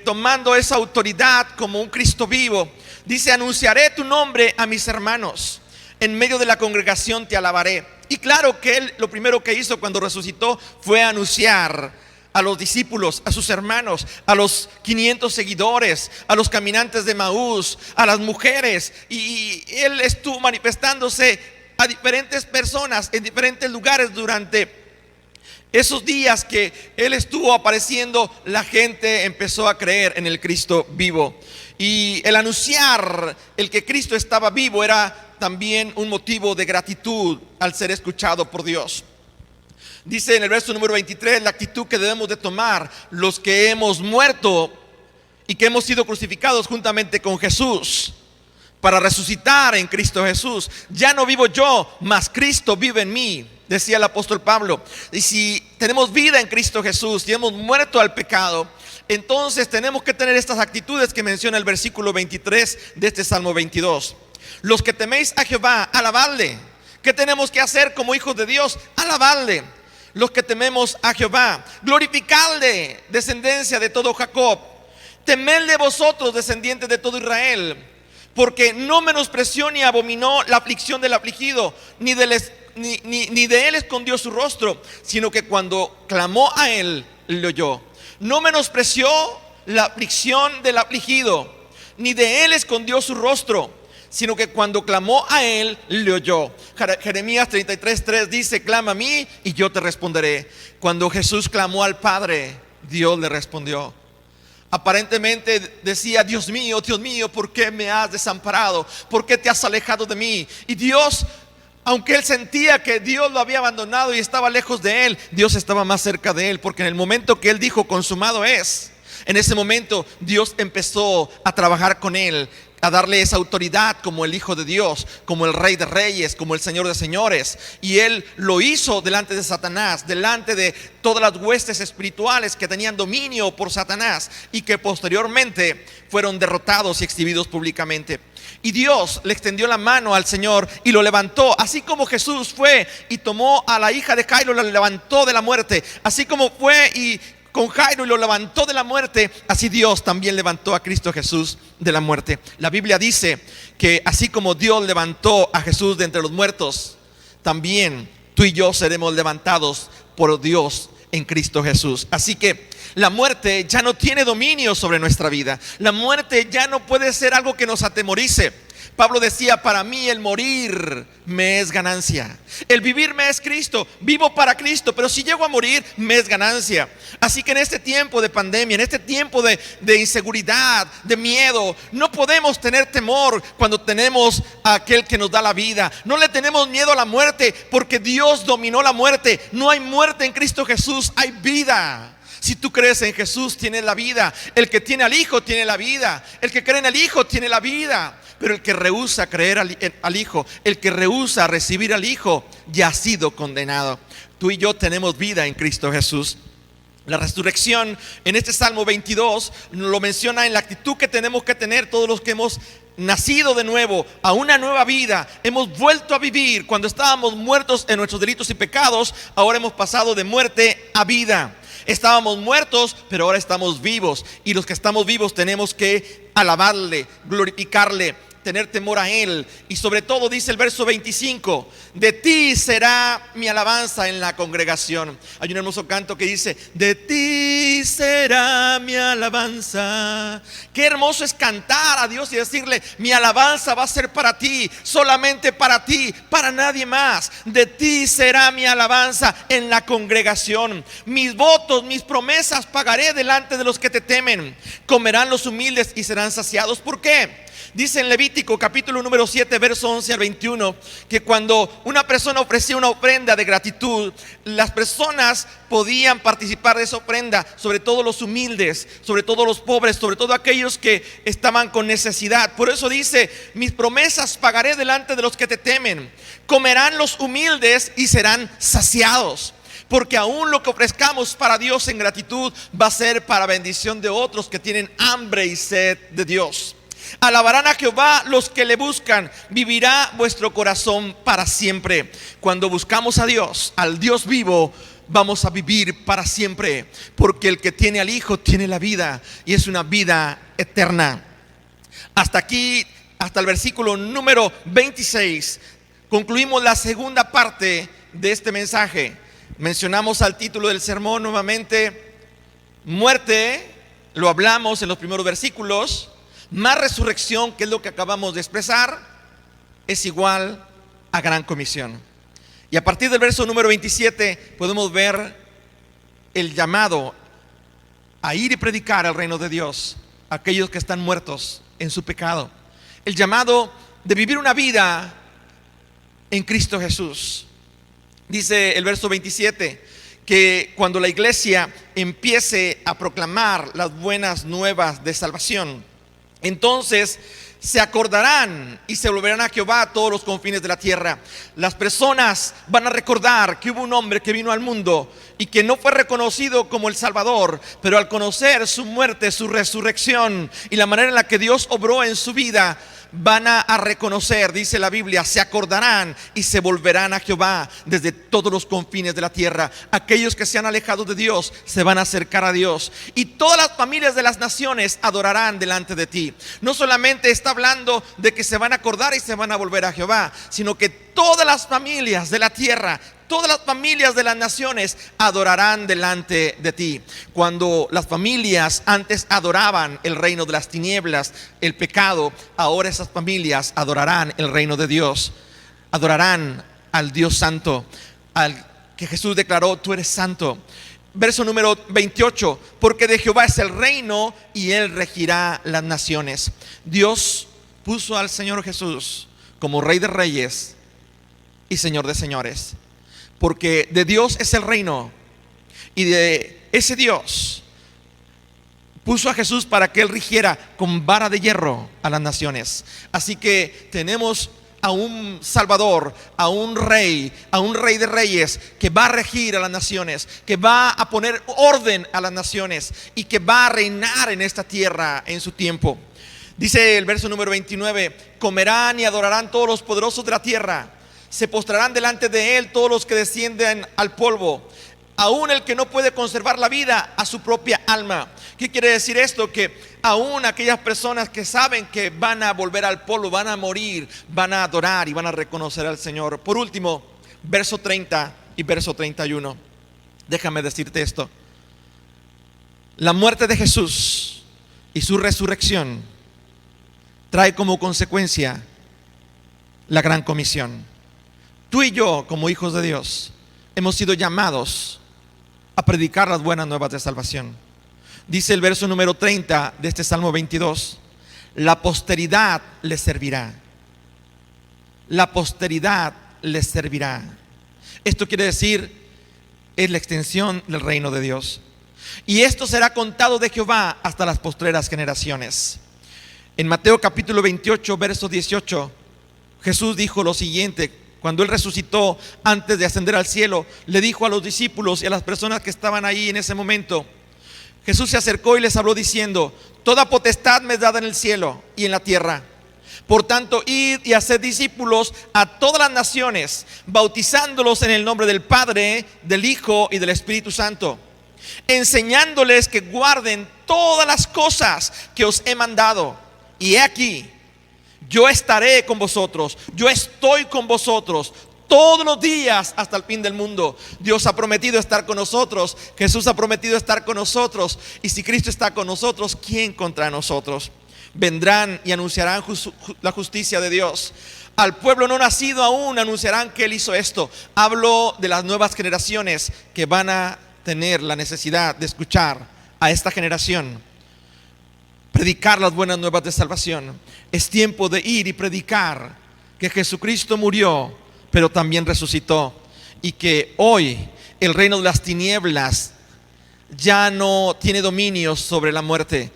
tomando esa autoridad como un Cristo vivo. Dice: anunciaré tu nombre a mis hermanos, en medio de la congregación te alabaré. Y claro que él lo primero que hizo cuando resucitó fue anunciar a los discípulos, a sus hermanos, a los 500 seguidores, a los caminantes de Maús, a las mujeres. Y él estuvo manifestándose a diferentes personas en diferentes lugares durante esos días que Él estuvo apareciendo. La gente empezó a creer en el Cristo vivo. Y el anunciar el que Cristo estaba vivo era también un motivo de gratitud al ser escuchado por Dios. Dice en el verso número 23 la actitud que debemos de tomar los que hemos muerto y que hemos sido crucificados juntamente con Jesús, para resucitar en Cristo Jesús. Ya no vivo yo, mas Cristo vive en mí, decía el apóstol Pablo. Y si tenemos vida en Cristo Jesús y hemos muerto al pecado, entonces tenemos que tener estas actitudes que menciona el versículo 23 de este Salmo 22. Los que teméis a Jehová, alabadle. ¿Qué tenemos que hacer como hijos de Dios? Alabadle. Los que tememos a Jehová, glorificadle, descendencia de todo Jacob. Temedle vosotros, descendientes de todo Israel, porque no menospreció ni abominó la aflicción del afligido, ni de él escondió su rostro, sino que cuando clamó a él, le oyó. No menospreció la aflicción del afligido, ni de él escondió su rostro, sino que cuando clamó a él, le oyó. Jeremías 33:3 dice: clama a mí y yo te responderé. Cuando Jesús clamó al Padre, Dios le respondió. Aparentemente decía: Dios mío, ¿por qué me has desamparado? ¿Por qué te has alejado de mí? Y Dios, aunque él sentía que Dios lo había abandonado y estaba lejos de él, Dios estaba más cerca de él, porque en el momento que él dijo: consumado es, en ese momento Dios empezó a trabajar con él, a darle esa autoridad como el Hijo de Dios, como el Rey de reyes, como el Señor de señores. Y él lo hizo delante de Satanás, delante de todas las huestes espirituales que tenían dominio por Satanás y que posteriormente fueron derrotados y exhibidos públicamente. Y Dios le extendió la mano al Señor y lo levantó, así como Jesús fue y tomó a la hija de Jairo, la levantó de la muerte. Así como fue y con Jairo y lo levantó de la muerte, así Dios también levantó a Cristo Jesús de la muerte. La Biblia dice que así como Dios levantó a Jesús de entre los muertos, también tú y yo seremos levantados por Dios en Cristo Jesús. Así que la muerte ya no tiene dominio sobre nuestra vida. La muerte ya no puede ser algo que nos atemorice, Pablo decía: para mí el morir me es ganancia, el vivir me es Cristo. Vivo para Cristo, pero si llego a morir me es ganancia. Así que en este tiempo de pandemia, en este tiempo de inseguridad, de miedo, no podemos tener temor cuando tenemos a aquel que nos da la vida. No le tenemos miedo a la muerte, porque Dios dominó la muerte. No hay muerte en Cristo Jesús, hay vida. Si tú crees en Jesús, tienes la vida. El que tiene al Hijo tiene la vida. El que cree en el Hijo tiene la vida. Pero el que rehúsa creer al Hijo, el que rehúsa recibir al Hijo, ya ha sido condenado. Tú y yo tenemos vida en Cristo Jesús. La resurrección en este Salmo 22 lo menciona en la actitud que tenemos que tener todos los que hemos nacido de nuevo a una nueva vida. Hemos vuelto a vivir. Cuando estábamos muertos en nuestros delitos y pecados, ahora hemos pasado de muerte a vida. Estábamos muertos, pero ahora estamos vivos. Y los que estamos vivos tenemos que alabarle, glorificarle, tener temor a Él. Y sobre todo dice el verso 25: de ti será mi alabanza en la congregación. Hay un hermoso canto que dice: de ti será mi alabanza. Qué hermoso es cantar a Dios y decirle: mi alabanza va a ser para ti, solamente para ti, para nadie más. De ti será mi alabanza en la congregación. Mis votos, mis promesas pagaré delante de los que te temen. Comerán los humildes y serán saciados. ¿Por qué? Dice en Levítico capítulo número 7, verso 11 al 21, que cuando una persona ofrecía una ofrenda de gratitud, las personas podían participar de esa ofrenda, sobre todo los humildes, sobre todo los pobres, sobre todo aquellos que estaban con necesidad. Por eso dice: mis promesas pagaré delante de los que te temen. Comerán los humildes y serán saciados. Porque aún lo que ofrezcamos para Dios en gratitud va a ser para bendición de otros que tienen hambre y sed de Dios. Alabarán a Jehová los que le buscan, vivirá vuestro corazón para siempre. Cuando buscamos a Dios, al Dios vivo, vamos a vivir para siempre, porque el que tiene al Hijo tiene la vida, y es una vida eterna. Hasta aquí, hasta el versículo número 26, concluimos la segunda parte de este mensaje. Mencionamos al título del sermón nuevamente: muerte, lo hablamos en los primeros versículos, más resurrección, que es lo que acabamos de expresar, es igual a gran comisión. Y a partir del verso número 27 podemos ver el llamado a ir y predicar el reino de Dios a aquellos que están muertos en su pecado. El llamado de vivir una vida en Cristo Jesús. Dice el verso 27 que cuando la iglesia empiece a proclamar las buenas nuevas de salvación, entonces se acordarán y se volverán a Jehová a todos los confines de la tierra. Las personas van a recordar que hubo un hombre que vino al mundo y que no fue reconocido como el Salvador, pero al conocer su muerte, su resurrección y la manera en la que Dios obró en su vida, van a reconocer, dice la Biblia, se acordarán y se volverán a Jehová desde todos los confines de la tierra. Aquellos que se han alejado de Dios se van a acercar a Dios, y todas las familias de las naciones adorarán delante de ti. No solamente está hablando de que se van a acordar y se van a volver a Jehová, sino que todas las familias de la tierra, todas las familias de las naciones adorarán delante de ti. Cuando las familias antes adoraban el reino de las tinieblas, el pecado, ahora esas familias adorarán el reino de Dios. Adorarán al Dios santo, al que Jesús declaró: tú eres santo. Verso número 28: porque de Jehová es el reino y Él regirá las naciones. Dios puso al Señor Jesús como Rey de Reyes y Señor de Señores. Porque de Dios es el reino, y de ese Dios puso a Jesús para que Él rigiera con vara de hierro a las naciones. Así que tenemos a un Salvador, a un Rey de Reyes, que va a regir a las naciones, que va a poner orden a las naciones y que va a reinar en esta tierra en su tiempo. Dice el verso número 29: comerán y adorarán todos los poderosos de la tierra. Se postrarán delante de Él todos los que descienden al polvo, aún el que no puede conservar la vida a su propia alma. ¿Qué quiere decir esto? Que aún aquellas personas que saben que van a volver al polvo, van a morir, van a adorar y van a reconocer al Señor. Por último, verso 30 y verso 31. Déjame decirte esto: la muerte de Jesús y su resurrección trae como consecuencia la gran comisión. Tú y yo, como hijos de Dios, hemos sido llamados a predicar las buenas nuevas de salvación. Dice el verso número 30 de este Salmo 22: la posteridad les servirá. La posteridad les servirá. Esto quiere decir, es la extensión del reino de Dios. Y esto será contado de Jehová hasta las postreras generaciones. En Mateo capítulo 28, verso 18, Jesús dijo lo siguiente. Cuando Él resucitó, antes de ascender al cielo, le dijo a los discípulos y a las personas que estaban ahí en ese momento, Jesús se acercó y les habló diciendo: toda potestad me es dada en el cielo y en la tierra. Por tanto, id y haced discípulos a todas las naciones, bautizándolos en el nombre del Padre, del Hijo y del Espíritu Santo, enseñándoles que guarden todas las cosas que os he mandado. Y he aquí, yo estaré con vosotros, yo estoy con vosotros todos los días hasta el fin del mundo. Dios ha prometido estar con nosotros, Jesús ha prometido estar con nosotros. Y si Cristo está con nosotros, ¿quién contra nosotros? Vendrán y anunciarán la justicia de Dios. Al pueblo no nacido aún anunciarán que Él hizo esto. Hablo de las nuevas generaciones que van a tener la necesidad de escuchar a esta generación predicar las buenas nuevas de salvación. Es tiempo de ir y predicar que Jesucristo murió, pero también resucitó, y que hoy el reino de las tinieblas ya no tiene dominio sobre la muerte.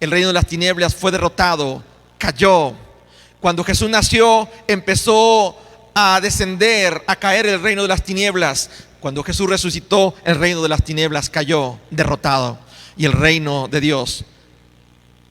El reino de las tinieblas fue derrotado, cayó. Cuando Jesús nació, empezó a descender, a caer el reino de las tinieblas. Cuando Jesús resucitó, el reino de las tinieblas cayó, derrotado, y el reino de Dios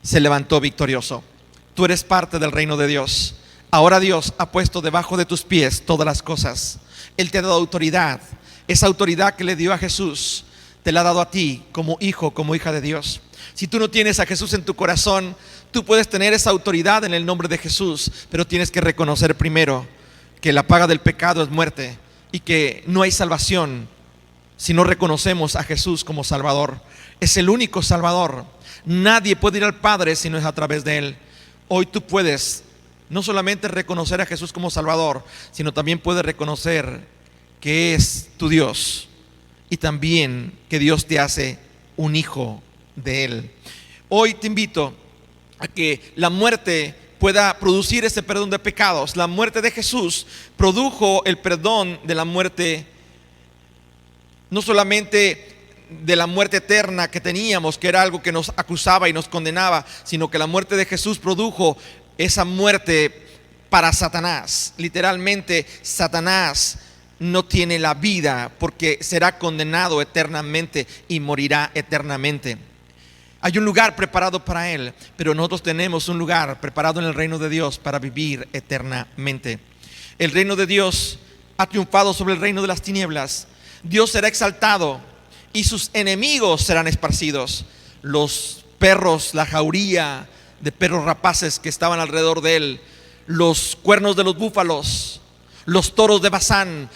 se levantó victorioso. Tú eres parte del reino de Dios. Ahora Dios ha puesto debajo de tus pies todas las cosas. Él te ha dado autoridad. Esa autoridad que le dio a Jesús, te la ha dado a ti como hijo, como hija de Dios. Si tú no tienes a Jesús en tu corazón, tú puedes tener esa autoridad en el nombre de Jesús, pero tienes que reconocer primero que la paga del pecado es muerte y que no hay salvación si no reconocemos a Jesús como Salvador. Es el único Salvador. Nadie puede ir al Padre si no es a través de Él. Hoy tú puedes no solamente reconocer a Jesús como Salvador, sino también puedes reconocer que es tu Dios, y también que Dios te hace un hijo de Él. Hoy te invito a que la muerte pueda producir ese perdón de pecados. La muerte de Jesús produjo el perdón de la muerte, no solamente de la muerte eterna que teníamos, que era algo que nos acusaba y nos condenaba, sino que la muerte de Jesús produjo esa muerte para Satanás. Literalmente, Satanás no tiene la vida porque será condenado eternamente y morirá eternamente. Hay un lugar preparado para él, pero nosotros tenemos un lugar preparado en el reino de Dios para vivir eternamente. El reino de Dios ha triunfado sobre el reino de las tinieblas. Dios será exaltado y sus enemigos serán esparcidos. Los perros, la jauría de perros rapaces que estaban alrededor de él, los cuernos de los búfalos, los toros de Basán,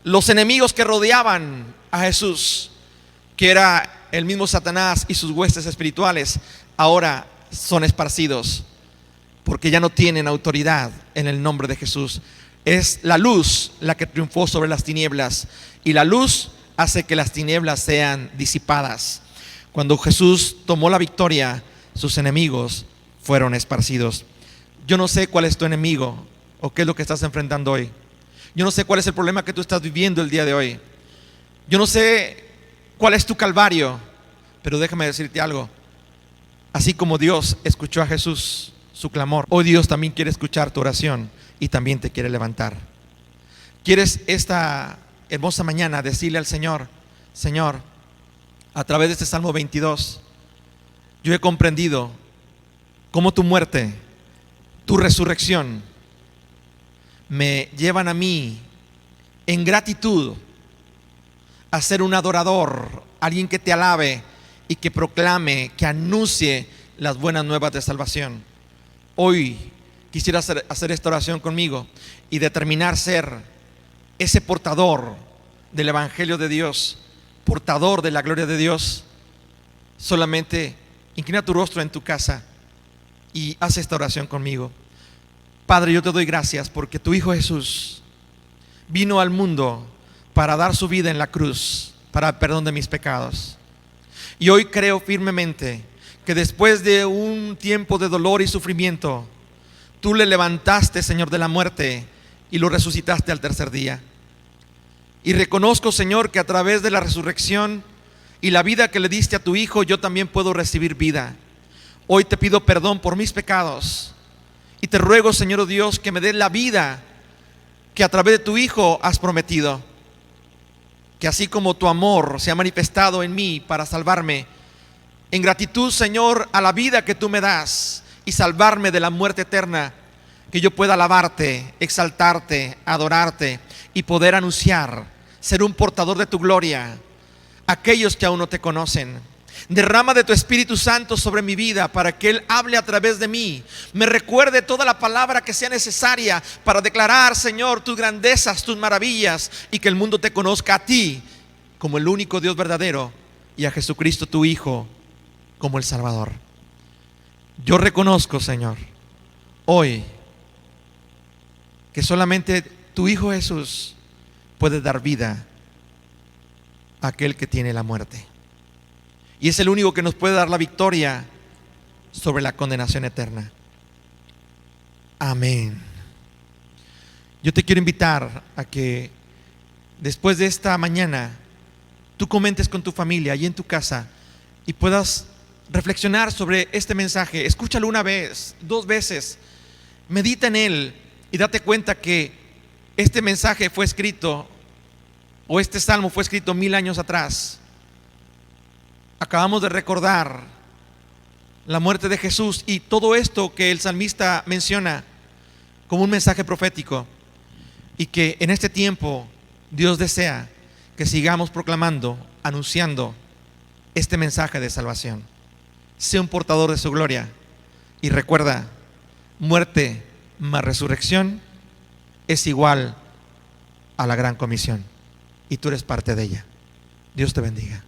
los enemigos que rodeaban a Jesús, que era el mismo Satanás y sus huestes espirituales, ahora son esparcidos porque ya no tienen autoridad en el nombre de Jesús. Es la luz la que triunfó sobre las tinieblas, y la luz hace que las tinieblas sean disipadas. Cuando Jesús tomó la victoria, sus enemigos fueron esparcidos. Yo no sé cuál es tu enemigo o qué es lo que estás enfrentando hoy. Yo no sé cuál es el problema que tú estás viviendo el día de hoy. Yo no sé cuál es tu calvario, pero déjame decirte algo. Así como Dios escuchó a Jesús su clamor, hoy Dios también quiere escuchar tu oración y también te quiere levantar. ¿Quieres esta hermosa mañana decirle al Señor: Señor, a través de este Salmo 22, yo he comprendido cómo tu muerte, tu resurrección me llevan a mí en gratitud a ser un adorador, alguien que te alabe y que proclame, que anuncie las buenas nuevas de salvación. Hoy quisiera hacer esta oración conmigo y determinar ser ese portador del Evangelio de Dios, portador de la gloria de Dios. Solamente inclina tu rostro en tu casa y haz esta oración conmigo. Padre, yo te doy gracias porque tu Hijo Jesús vino al mundo para dar su vida en la cruz, para el perdón de mis pecados. Y hoy creo firmemente que después de un tiempo de dolor y sufrimiento, tú le levantaste, Señor, de la muerte y lo resucitaste al tercer día. Y reconozco, Señor, que a través de la resurrección y la vida que le diste a tu Hijo, yo también puedo recibir vida. Hoy te pido perdón por mis pecados y te ruego, Señor, oh Dios, que me des la vida que a través de tu Hijo has prometido. Que así como tu amor se ha manifestado en mí para salvarme, en gratitud, Señor, a la vida que tú me das y salvarme de la muerte eterna, que yo pueda alabarte, exaltarte, adorarte y poder anunciar, ser un portador de tu gloria a aquellos que aún no te conocen. Derrama de tu Espíritu Santo sobre mi vida para que Él hable a través de mí, me recuerde toda la palabra que sea necesaria para declarar, Señor, tus grandezas, tus maravillas, y que el mundo te conozca a ti como el único Dios verdadero y a Jesucristo tu Hijo como el Salvador. Yo reconozco, Señor, hoy que solamente tu Hijo Jesús puede dar vida a aquel que tiene la muerte. Y es el único que nos puede dar la victoria sobre la condenación eterna. Amén. Yo te quiero invitar a que después de esta mañana tú comentes con tu familia y en tu casa y puedas reflexionar sobre este mensaje. Escúchalo una vez, 2 veces, medita en él y date cuenta que este mensaje fue escrito, o este salmo fue escrito 1000 años atrás. Acabamos de recordar la muerte de Jesús y todo esto que el salmista menciona como un mensaje profético, y que en este tiempo Dios desea que sigamos proclamando, anunciando este mensaje de salvación. Sé un portador de su gloria y recuerda, muerte más resurrección es igual a la gran comisión, y tú eres parte de ella. Dios te bendiga.